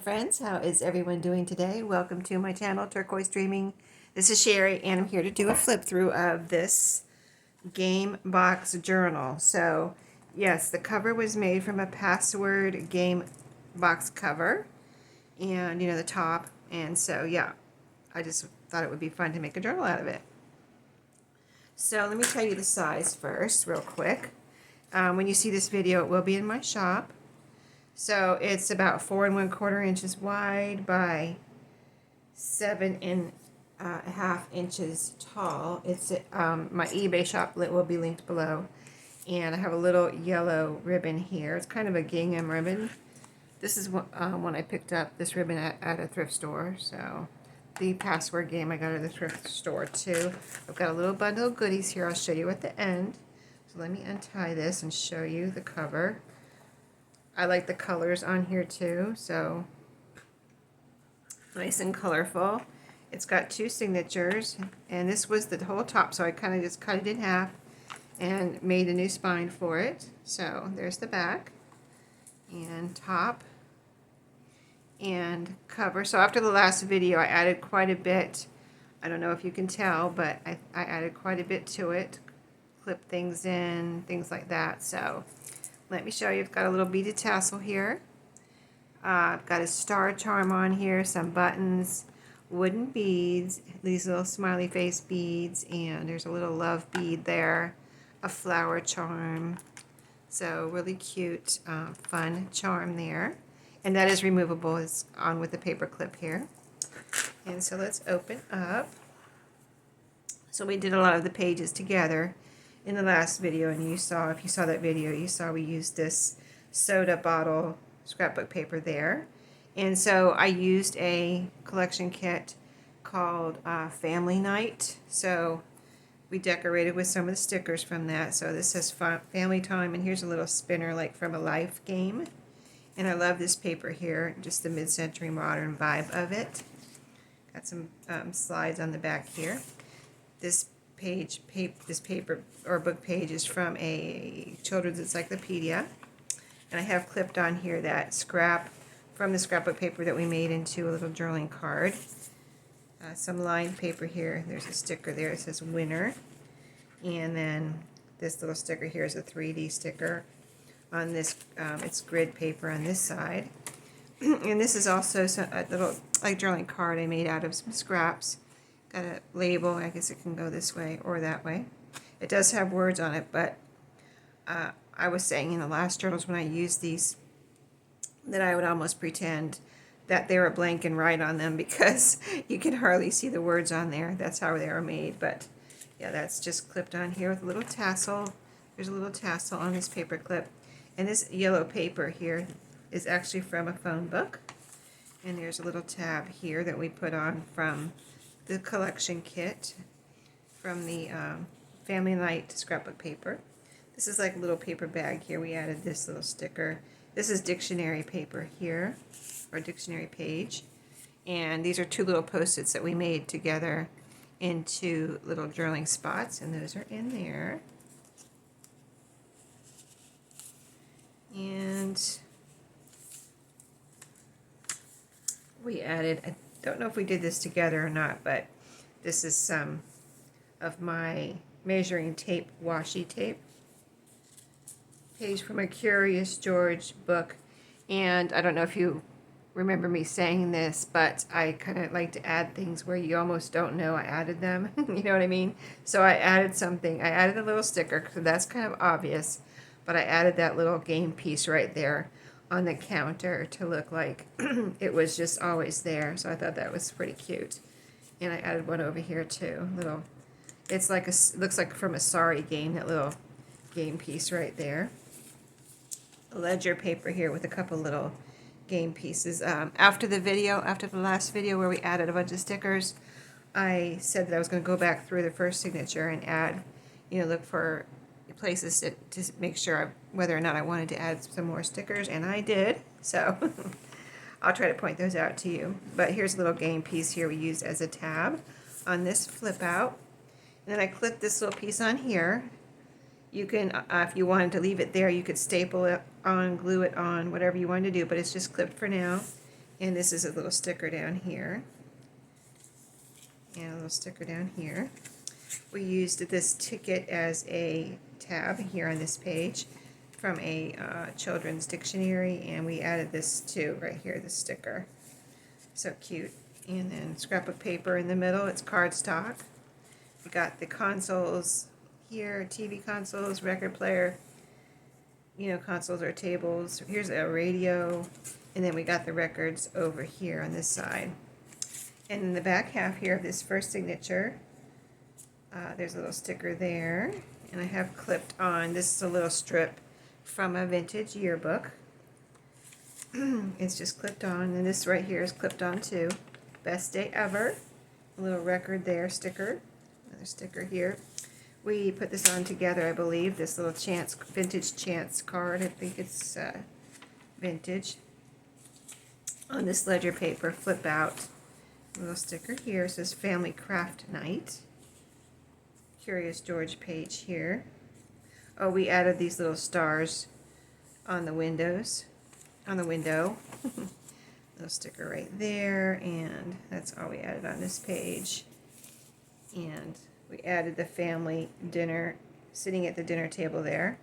friends, how is everyone doing today? Welcome to my channel, Turquoise Dreaming. This is Sherry, and I'm here to do a flip through of this game box journal. So, yes, the cover was made from a password game box cover, and the top. And so, yeah, I just thought it would be fun to make a journal out of it. So, let me tell you the size first, real quick. When you see this video, it will be in my shop. So it's about 4 1/4 inches wide by 7.5 inches tall. It's my eBay shop will be linked below, and I have a little yellow ribbon here. It's kind of a gingham ribbon. This is when I picked up this ribbon at a thrift store. So the password game I got at the thrift store too. I've got a little bundle of goodies here. I'll show you at the end. So let me untie this and show you the cover. I like the colors on here too, so nice and colorful. It's got 2 signatures, and this was the whole top, so I kind of just cut it in half and made a new spine for it. So there's the back and top and cover. So after the last video, I added quite a bit. I don't know if you can tell, but I added quite a bit to it. Clip things in, things like that. So let me show you. I've got a little beaded tassel here. I've got a star charm on here, some buttons, wooden beads, these little smiley face beads, and there's a little love bead there, a flower charm. So really cute, fun charm there. And that is removable. It's on with the paper clip here. And so let's open up. So we did a lot of the pages together in the last video, and you saw, if you saw that video, you saw we used this soda bottle scrapbook paper there. And so I used a collection kit called Family Night. So we decorated with some of the stickers from that. So this says Family Time, and here's a little spinner like from a Life game. And I love this paper here, just the mid-century modern vibe of it. Got some slides on the back here. This paper or book page is from a children's encyclopedia, and I have clipped on here that scrap from the scrapbook paper that we made into a little journaling card. Some lined paper here. There's a sticker there. It says winner, and then this little sticker here is a 3D sticker on this. It's grid paper on this side, and this is also a little like journaling card I made out of some scraps. Got a label. I guess it can go this way or that way. It does have words on it, but I was saying in the last journals when I used these that I would almost pretend that they were blank and write on them because you can hardly see the words on there. That's how they are made. But yeah, that's just clipped on here with a little tassel. There's a little tassel on this paper clip. And this yellow paper here is actually from a phone book. And there's a little tab here that we put on from the collection kit from the Family Night scrapbook paper. This is like a little paper bag here. We added this little sticker. This is dictionary paper here, or dictionary page. And these are 2 little post-its that we made together into little journaling spots, and those are in there. And we added, I don't know if we did this together or not, but this is some of my measuring tape, washi tape. Page from a Curious George book. And I don't know if you remember me saying this, but I kind of like to add things where you almost don't know I added them. You know what I mean? So I added something. I added a little sticker, because that's kind of obvious. But I added that little game piece right there on the counter to look like it was just always there. So I thought that was pretty cute. And I added one over here too. Little, it's like looks like from a Sorry game, that little game piece right there. A ledger paper here with a couple little game pieces. After the last video where we added a bunch of stickers, I said that I was going to go back through the first signature and add, look for places to make sure whether or not I wanted to add some more stickers, and I did. So I'll try to point those out to you. But here's a little game piece here we used as a tab on this flip out. And then I clipped this little piece on here. You can, if you wanted to leave it there, you could staple it on, glue it on, whatever you wanted to do, but it's just clipped for now. And this is a little sticker down here. And a little sticker down here. We used this ticket as a tab here on this page from a children's dictionary, and we added this too right here, this sticker. So cute. And then scrapbook paper in the middle, it's cardstock. We got the consoles here, TV consoles, record player, you know, consoles or tables. Here's a radio, and then we got the records over here on this side. And in the back half here of this first signature, there's a little sticker there, and I have clipped on, this is a little strip from a vintage yearbook. It's just clipped on, and this right here is clipped on too. Best day ever. A little record there, sticker. Another sticker here. We put this on together, I believe, this little vintage chance card. I think it's vintage. On this ledger paper, flip out. A little sticker here, it says Family Craft Night. Curious George page here. Oh, we added these little stars on the windows, on the window. Little sticker right there, and that's all we added on this page. And we added the family dinner, sitting at the dinner table there.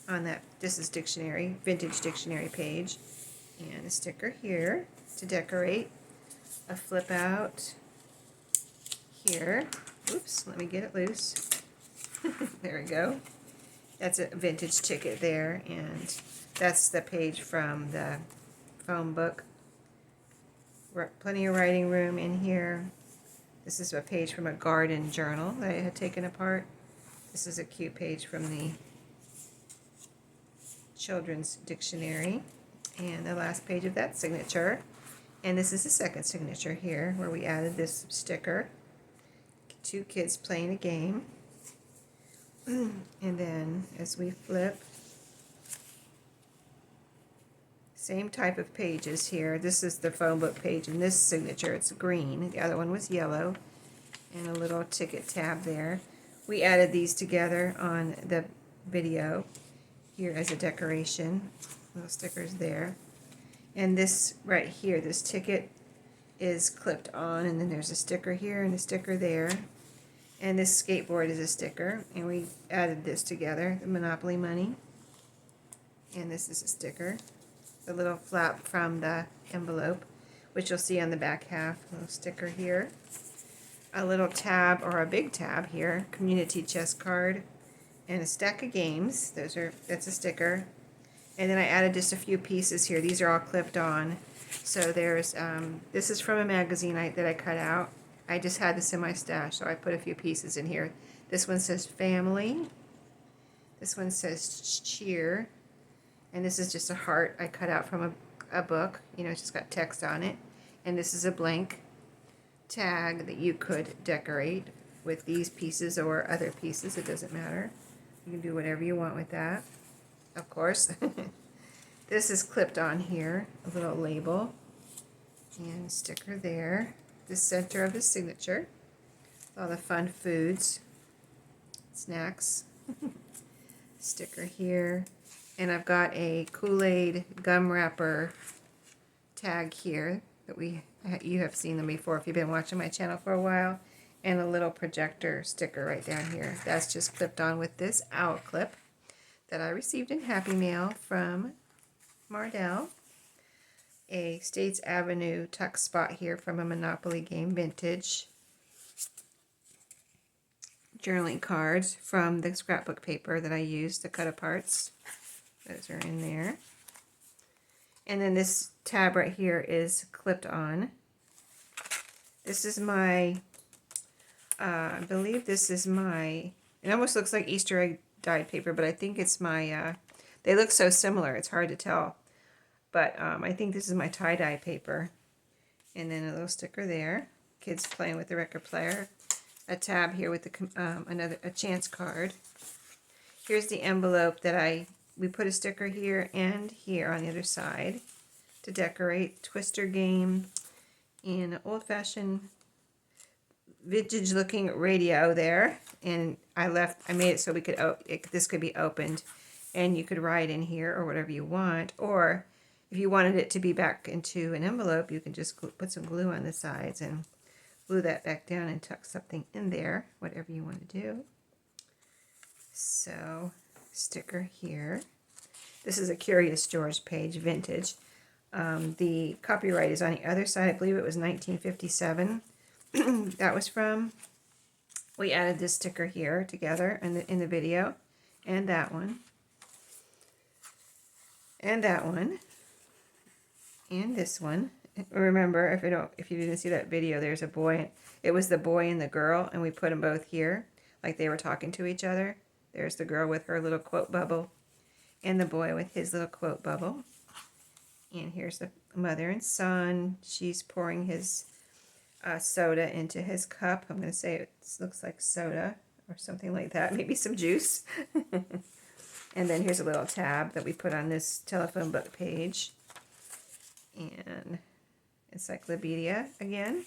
On that, this is dictionary, vintage dictionary page. And a sticker here to decorate. A flip out here. Oops, let me get it loose. There we go. That's a vintage ticket there, and that's the page from the phone book. Plenty of writing room in here. This is a page from a garden journal that I had taken apart. This is a cute page from the children's dictionary. And the last page of that signature. And this is the second signature here, where we added this sticker. Two kids playing a game. And then as we flip, same type of pages here. This is the phone book page, and this signature, it's green. The other one was yellow. And a little ticket tab there. We added these together on the video here as a decoration. Little stickers there. And this right here, this ticket is clipped on, and then there's a sticker here and a sticker there. And this skateboard is a sticker, and we added this together, the Monopoly money. And this is a sticker. The little flap from the envelope, which you'll see on the back half. A little sticker here. A little tab, or a big tab here, community chest card, and a stack of games. That's a sticker. And then I added just a few pieces here. These are all clipped on. So there's, this is from a magazine that I cut out. I just had this in my stash, so I put a few pieces in here. This one says family. This one says cheer. And this is just a heart I cut out from a book. You know, it's just got text on it. And this is a blank tag that you could decorate with these pieces or other pieces. It doesn't matter. You can do whatever you want with that, of course. This is clipped on here, a little label, and a sticker there. The center of the signature, all the fun foods, snacks. Sticker here, and I've got a Kool-Aid gum wrapper tag here that you have seen them before if you've been watching my channel for a while, and a little projector sticker right down here. That's just clipped on with this owl clip that I received in Happy Mail from Mardell. A States Avenue tuck spot here from a Monopoly game vintage. Journaling cards from the scrapbook paper that I used to cut aparts. Those are in there. And then this tab right here is clipped on. This is my, I believe this is my, it almost looks like Easter egg dyed paper, but I think it's my, they look so similar, it's hard to tell. But I think this is my tie-dye paper. And then a little sticker there. Kids playing with the record player. A tab here with the a chance card. Here's the envelope that we put a sticker here and here on the other side to decorate. Twister game and an old-fashioned vintage looking radio there. And I made it so we could this could be opened and you could write in here or whatever you want, or If you wanted it to be back into an envelope, you can just put some glue on the sides and glue that back down and tuck something in there, whatever you want to do. So, sticker here. This is a Curious George page, vintage. The copyright is on the other side. I believe it was 1957. That was from. We added this sticker here together in the video, and that one, and that one, and this one. Remember, if you didn't see that video, there's a boy. It was the boy and the girl, and we put them both here, like they were talking to each other. There's the girl with her little quote bubble, and the boy with his little quote bubble. And here's the mother and son. She's pouring his soda into his cup. I'm going to say it looks like soda or something like that. Maybe some juice. And then here's a little tab that we put on this telephone book page. And encyclopedia again.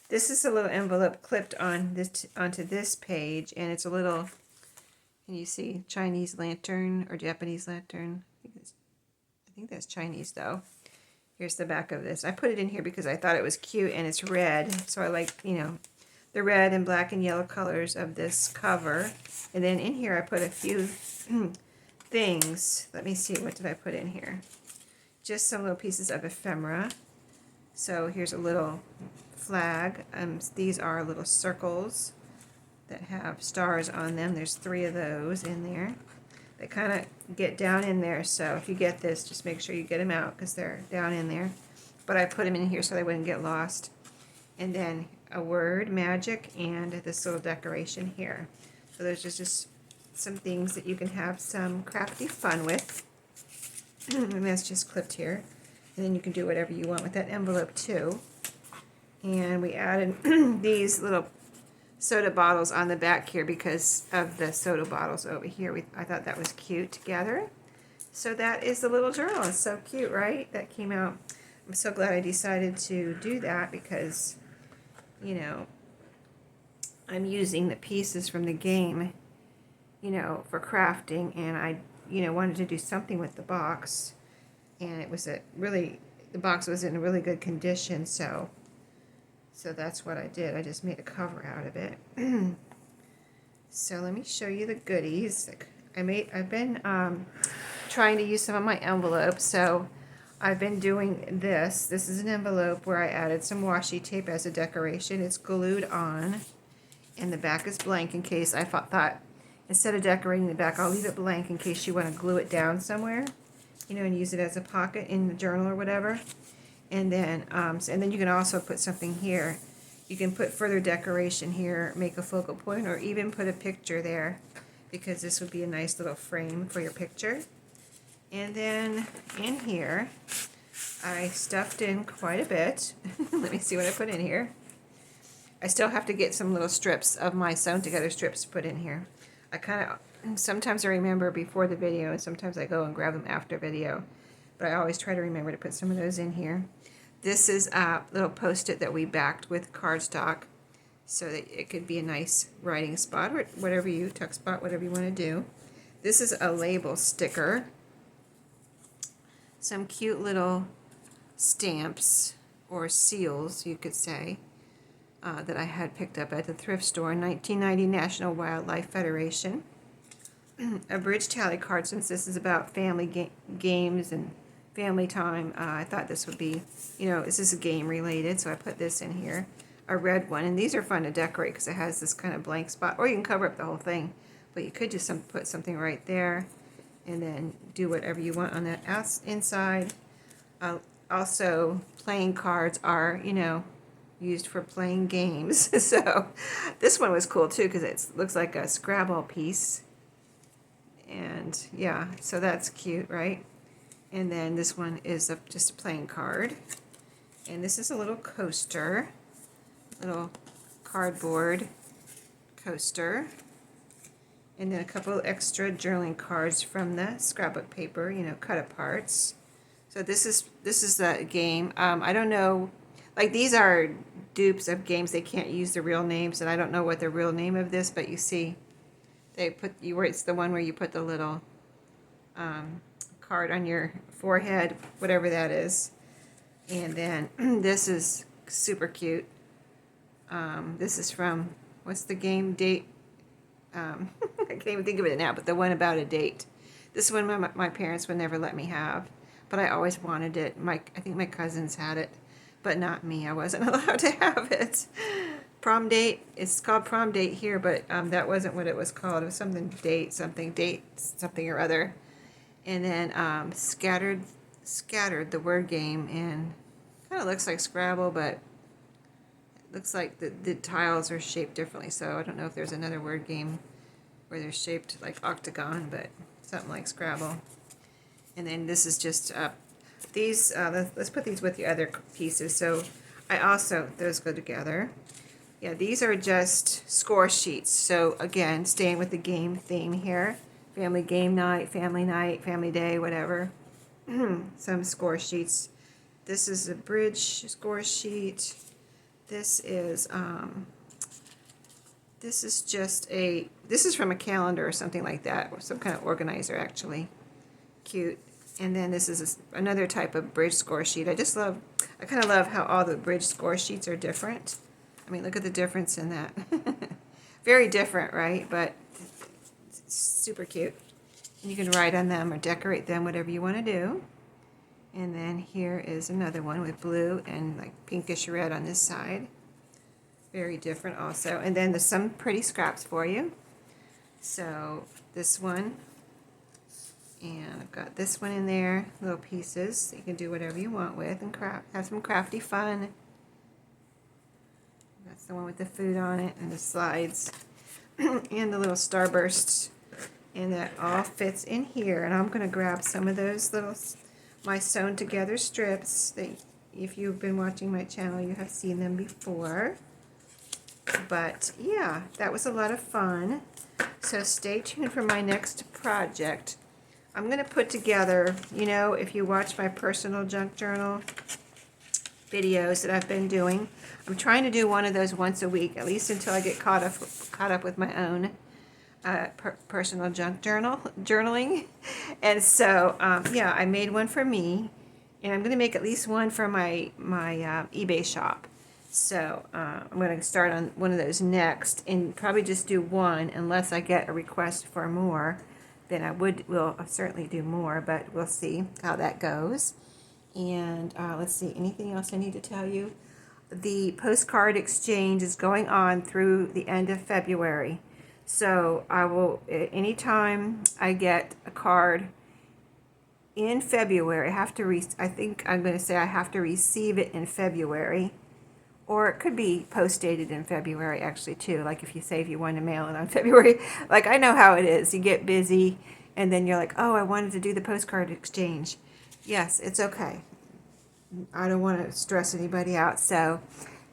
This is a little envelope clipped on onto this page, and it's a little, can you see, Chinese lantern or Japanese lantern? I think that's Chinese though. Here's the back of this. I put it in here because I thought it was cute, and it's red, so I like, you know, the red and black and yellow colors of this cover. And then in here I put a few things. Let me see, what did I put in here? Just some little pieces of ephemera. So here's a little flag. These are little circles that have stars on them. There's 3 of those in there. They kind of get down in there, so if you get this, just make sure you get them out because they're down in there. But I put them in here so they wouldn't get lost. And then a word, magic, and this little decoration here. So there's just some things that you can have some crafty fun with. And that's just clipped here. And then you can do whatever you want with that envelope too. And we added these little soda bottles on the back here because of the soda bottles over here. I thought that was cute together. So that is the little journal. It's so cute, right? That came out. I'm so glad I decided to do that because, you know, I'm using the pieces from the game, you know, for crafting, and I, you know, wanted to do something with the box, and it was the box was in a really good condition, so that's what I did. I just made a cover out of it. So let me show you the goodies. I've been trying to use some of my envelopes, so I've been doing this. This is an envelope where I added some washi tape as a decoration. It's glued on, and the back is blank in case I thought instead of decorating the back, I'll leave it blank in case you want to glue it down somewhere, you know, and use it as a pocket in the journal or whatever. And then you can also put something here. You can put further decoration here, make a focal point, or even put a picture there, because this would be a nice little frame for your picture. And then in here, I stuffed in quite a bit. Let me see what I put in here. I still have to get some little strips of my sewn together strips to put in here. Sometimes I remember before the video, and sometimes I go and grab them after video. But I always try to remember to put some of those in here. This is a little post-it that we backed with cardstock so that it could be a nice writing spot or whatever tuck spot, whatever you want to do. This is a label sticker. Some cute little stamps or seals, you could say, that I had picked up at the thrift store. 1990 National Wildlife Federation. A bridge tally card, since this is about family games and family time. I thought this would be, you know, this is game related, so I put this in here. A red one, and these are fun to decorate because it has this kind of blank spot, or you can cover up the whole thing, but you could just put something right there and then do whatever you want on that inside. Also, playing cards are, you know, used for playing games. So this one was cool too because it looks like a Scrabble piece. And yeah, so that's cute, right? And then this one is just a playing card. And this is a little coaster, little cardboard coaster. And then a couple extra journaling cards from the scrapbook paper, you know, cut aparts. So this is the game. I don't know, like these are dupes of games. They can't use the real names, and I don't know what the real name of this, but you see, it's the one where you put the little card on your forehead, whatever that is. And then this is super cute. This is from, what's the game? Date. I can't even think of it now, but the one about a date. This one my parents would never let me have, but I always wanted it. I think my cousins had it, but not me. I wasn't allowed to have it. Prom date. It's called prom date here, but that wasn't what it was called. It was something something or other. And then scattered, the word game, and kind of looks like Scrabble, but it looks like the tiles are shaped differently. So I don't know if there's another word game where they're shaped like octagon, but something like Scrabble. And then this is just these. Let's put these with the other pieces. So those go together. Yeah, these are just score sheets. So again, staying with the game theme here. Family game night, family day, whatever. Some score sheets. This is a bridge score sheet. This is this is from a calendar or something like that, or some kind of organizer actually. Cute. And then this is another type of bridge score sheet. I kind of love how all the bridge score sheets are different. I mean, look at the difference in that. Very different, right? But it's super cute. And you can write on them or decorate them, whatever you want to do. And then here is another one with blue and like pinkish red on this side. Very different also. And then there's some pretty scraps for you. So this one, and I've got this one in there, little pieces that you can do whatever you want with and have some crafty fun. That's the one with the food on it and the slides and the little starbursts. And that all fits in here. And I'm going to grab some of those my sewn together strips that if you've been watching my channel, you have seen them before. But yeah, that was a lot of fun. So stay tuned for my next project. I'm going to put together, if you watch my personal junk journal videos that I've been doing, I'm trying to do one of those once a week, at least until I get caught up with my own personal junk journaling. And so, yeah, I made one for me, and I'm going to make at least one for my eBay shop. So I'm going to start on one of those next, and probably just do one unless I get a request for more. Then will certainly do more, but we'll see how that goes. And let's see, anything else I need to tell you? The postcard exchange is going on through the end of February. So I will, anytime I get a card in February, I think I'm going to say I have to receive it in February. Or it could be post-dated in February, actually, too. Like if you want to mail it on February. Like, I know how it is. You get busy, and then you're like, oh, I wanted to do the postcard exchange. Yes, it's okay. I don't want to stress anybody out. So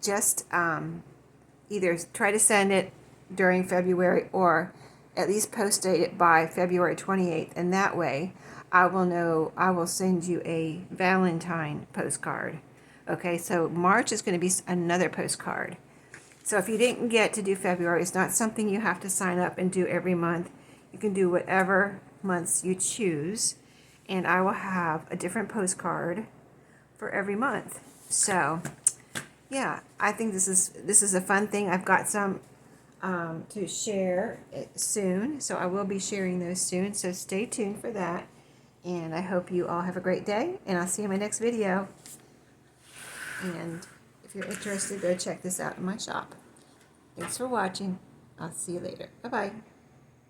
just either try to send it during February or at least post-date it by February 28th. And that way, I will send you a Valentine postcard. Okay, so March is going to be another postcard. So if you didn't get to do February, it's not something you have to sign up and do every month. You can do whatever months you choose, and I will have a different postcard for every month. So, yeah, I think this is a fun thing. I've got some to share soon, so I will be sharing those soon. So stay tuned for that, and I hope you all have a great day, and I'll see you in my next video. And if you're interested, go check this out in my shop. Thanks for watching. I'll see you later. Bye-bye.